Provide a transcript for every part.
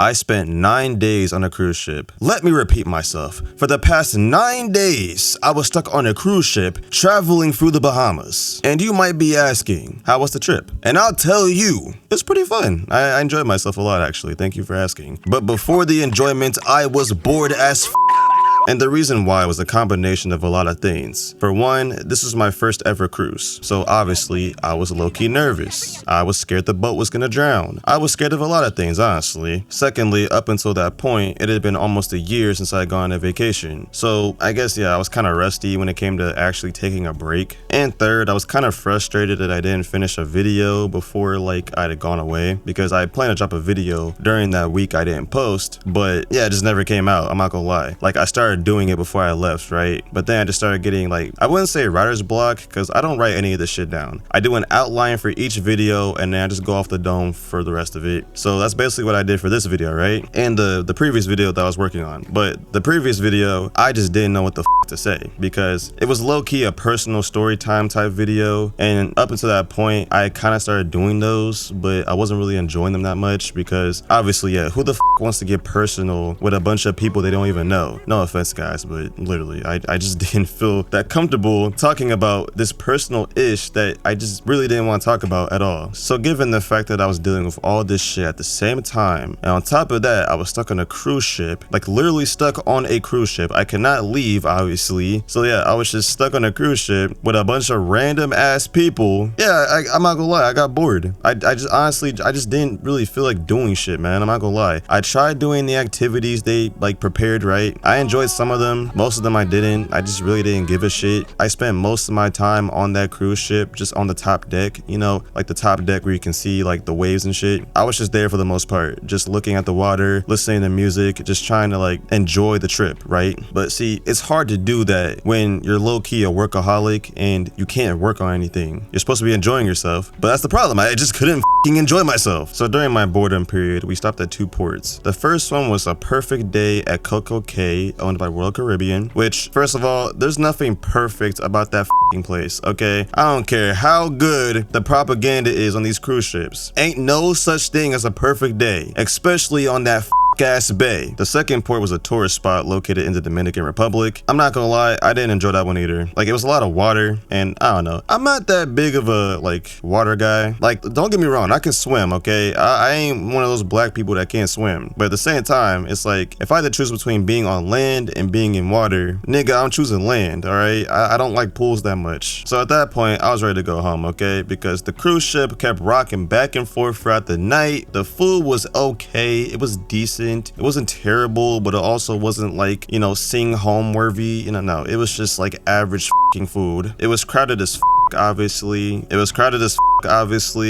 I spent 9 days on a cruise ship. Let me repeat myself. For the past 9 days, I was stuck on a cruise ship traveling through the Bahamas. And you might be asking, how was the trip? And I'll tell you, it was pretty fun. I enjoyed myself a lot, actually. Thank you for asking. But before the enjoyment, I was bored as f. And the reason why was a combination of a lot of things. For one, this was my first ever cruise. So obviously, I was low-key nervous. I was scared the boat was gonna drown. I was scared of a lot of things, honestly. Secondly, up until that point, it had been almost a year since I had gone on vacation. So I guess, yeah, I was kind of rusty when it came to actually taking a break. And third, I was kind of frustrated that I didn't finish a video before like I had gone away, because I planned to drop a video during that week I didn't post, but yeah, it just never came out. I'm not gonna lie. Like, I started doing it before I left, right? But then I just started getting, like, I wouldn't say writer's block, because I don't write any of this shit down. I do an outline for each video and then I just go off the dome for the rest of it. So that's basically what I did for this video, right? And the previous video that I was working on. But the previous video, I just didn't know what the f to say, because it was low-key a personal story time type video, and up until that point I kind of started doing those, but I wasn't really enjoying them that much, because obviously, yeah, who the f wants to get personal with a bunch of people they don't even know? No offense, guys, but literally I just didn't feel that comfortable talking about this personal ish that I just really didn't want to talk about at all. So given the fact that I was dealing with all this shit at the same time, and on top of that I was stuck on a cruise ship, like literally stuck on a cruise ship, I cannot leave obviously. So yeah, I was just stuck on a cruise ship with a bunch of random ass people. Yeah, I'm not gonna lie, I got bored. I just honestly, I just didn't really feel like doing shit, man. I'm not gonna lie. I tried doing the activities they like prepared, right? I enjoyed some of them, most of them I didn't. I just really didn't give a shit. I spent most of my time on that cruise ship just on the top deck, you know, like the top deck where you can see like the waves and shit. I was just there for the most part, just looking at the water, listening to music, just trying to like enjoy the trip, right? But see, it's hard to do that when you're low-key a workaholic and you can't work on anything. You're supposed to be enjoying yourself, but that's the problem. I just couldn't enjoy myself. So during my boredom period, we stopped at 2 ports. The first one was a perfect day at Coco Cay, owned by Royal Caribbean, which, first of all, there's nothing perfect about that place, okay? I don't care how good the propaganda is on these cruise ships. Ain't no such thing as a perfect day, especially on that ass bay. The second port was a tourist spot located in the Dominican Republic. I'm not gonna lie, I didn't enjoy that one either. Like, it was a lot of water, and I don't know, I'm not that big of a like water guy. Like, don't get me wrong, I can swim, okay? I ain't one of those black people that can't swim, but at the same time, it's like, if I had to choose between being on land and being in water, nigga, I'm choosing land, all right? I don't like pools that much. So at that point, I was ready to go home, okay? Because the cruise ship kept rocking back and forth throughout the night. The food was okay, it was decent. It wasn't terrible, but it also wasn't like, you know, sing home worthy. You know, no, it was just like average food. It was crowded as obviously.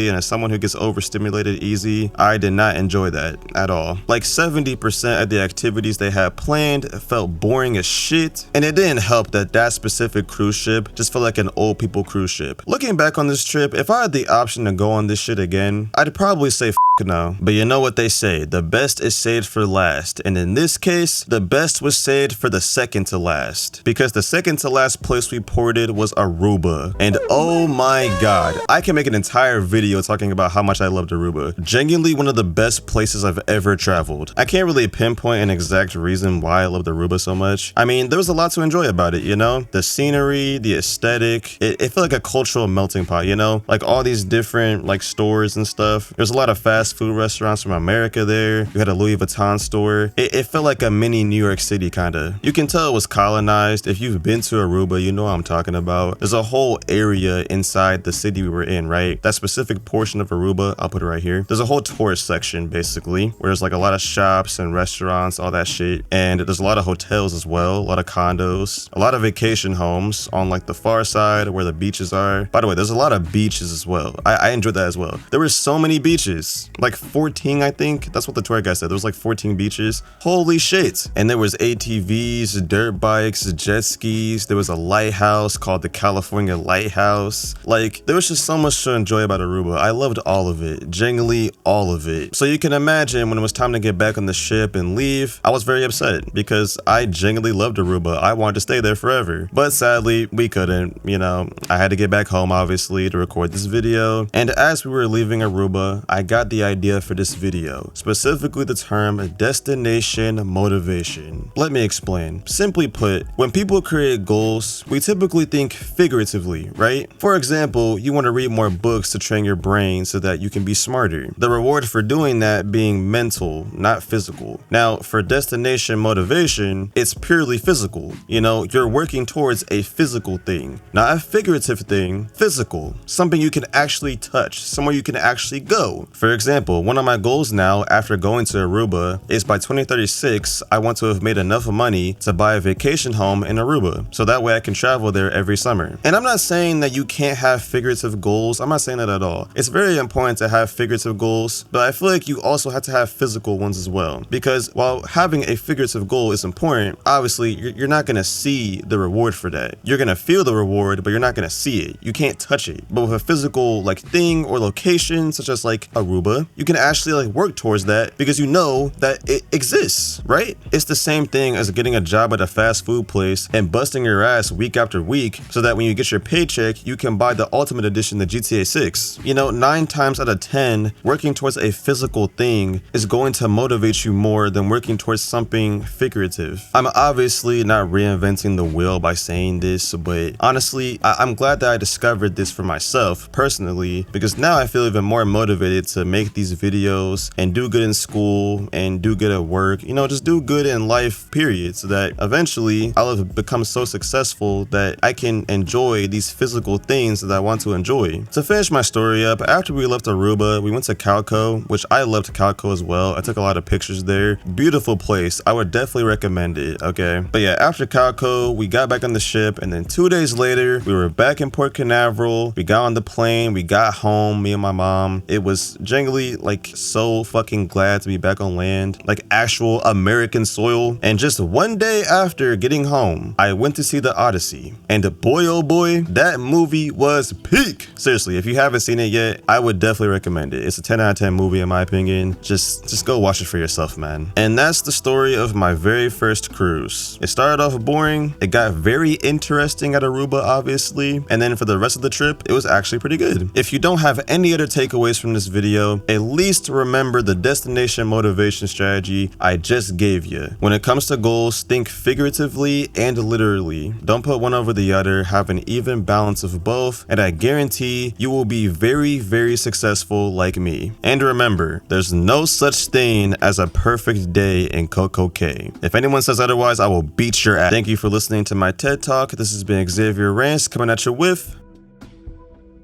And as someone who gets overstimulated easy, I did not enjoy that at all. Like 70% of the activities they had planned felt boring as shit, and it didn't help that that specific cruise ship just felt like an old people cruise ship. Looking back on this trip, if I had the option to go on this shit again, I'd probably say no. But you know what they say, the best is saved for last, and in this case, the best was saved for the second to last, because the second to last place we ported was Aruba, and oh my god, I can make an entire video talking about how much I loved Aruba. Genuinely one of the best places I've ever traveled. I can't really pinpoint an exact reason why I loved Aruba so much. I mean, there was a lot to enjoy about it, you know? The scenery, the aesthetic, it felt like a cultural melting pot, you know? Like all these different like stores and stuff. There's a lot of fast food restaurants from America there. You had a Louis Vuitton store. It felt like a mini New York City kinda. You can tell it was colonized. If you've been to Aruba, you know what I'm talking about. There's a whole area inside the city we were in, right? That specific portion of Aruba, I'll put it right here. There's a whole tourist section basically, where there's like a lot of shops and restaurants, all that shit. And there's a lot of hotels as well, a lot of condos, a lot of vacation homes on like the far side where the beaches are. By the way, there's a lot of beaches as well. I enjoyed that as well. There were so many beaches, like 14, I think. That's what the tour guide said. There was like 14 beaches. Holy shit. And there was ATVs, dirt bikes, jet skis. There was a lighthouse called the California Lighthouse. Like, there was just so much to enjoy about Aruba. I loved all of it. Genuinely all of it. So you can imagine when it was time to get back on the ship and leave, I was very upset because I genuinely loved Aruba. I wanted to stay there forever. But sadly, we couldn't. You know, I had to get back home, obviously, to record this video. And as we were leaving Aruba, I got the idea for this video, specifically the term destination motivation. Let me explain. Simply put, when people create goals, we typically think figuratively, right? For example, you want to read more books to train your brain so that you can be smarter. The reward for doing that being mental, not physical. Now, for destination motivation, it's purely physical. You know, you're working towards a physical thing, not a figurative thing, physical, something you can actually touch, somewhere you can actually go. For example, one of my goals now after going to Aruba is by 2036, I want to have made enough money to buy a vacation home in Aruba, so that way I can travel there every summer. And I'm not saying that you can't have figurative goals. I'm not saying that at all. It's very important to have figurative goals, but I feel like you also have to have physical ones as well. Because while having a figurative goal is important, obviously you're not gonna see the reward for that. You're gonna feel the reward, but you're not gonna see it. You can't touch it. But with a physical like thing or location, such as like Aruba, you can actually like work towards that because you know that it exists, right? It's the same thing as getting a job at a fast food place and busting your ass week after week so that when you get your paycheck, you can buy the ultimate edition of GTA 6. You know, 9 times out of 10, working towards a physical thing is going to motivate you more than working towards something figurative. I'm obviously not reinventing the wheel by saying this, but honestly, I'm glad that I discovered this for myself personally, because now I feel even more motivated to make these videos and do good in school and do good at work, you know, just do good in life, period, so that eventually I'll have become so successful that I can enjoy these physical things that I want to enjoy. To finish my story up, after we left Aruba, we went to Calco, which I loved Calco as well. I took a lot of pictures there. Beautiful place. I would definitely recommend it, okay? But yeah, after Calco, we got back on the ship, and then 2 days later, we were back in Port Canaveral. We got on the plane, we got home, me and my mom. It was genuinely like so fucking glad to be back on land, like actual American soil. And just one day after getting home, I went to see The Odyssey, and boy oh boy, that movie was peak. Seriously, if you haven't seen it yet, I would definitely recommend it. It's a 10 out of 10 movie in my opinion. Just go watch it for yourself, man. And that's the story of my very first cruise. It started off boring, it got very interesting at Aruba obviously, and then for the rest of the trip, it was actually pretty good. If you don't have any other takeaways from this video, at least remember the destination motivation strategy I just gave you. When it comes to goals, think figuratively and literally. Don't put one over the other, have an even balance of both, and I guarantee you will be very, very successful like me. And remember, there's no such thing as a perfect day in Coco K. If anyone says otherwise, I will beat your ass. Thank you for listening to my TED Talk. This has been Xavier Rants coming at you with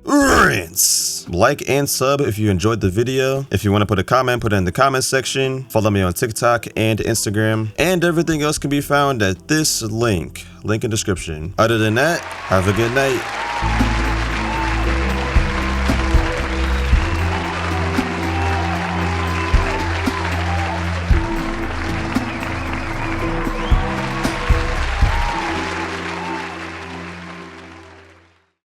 Rants. Like and sub if you enjoyed the video. If you want to put a comment, put it in the comment section. Follow me on TikTok and Instagram. And everything else can be found at this link in description. Other than that, have a good night.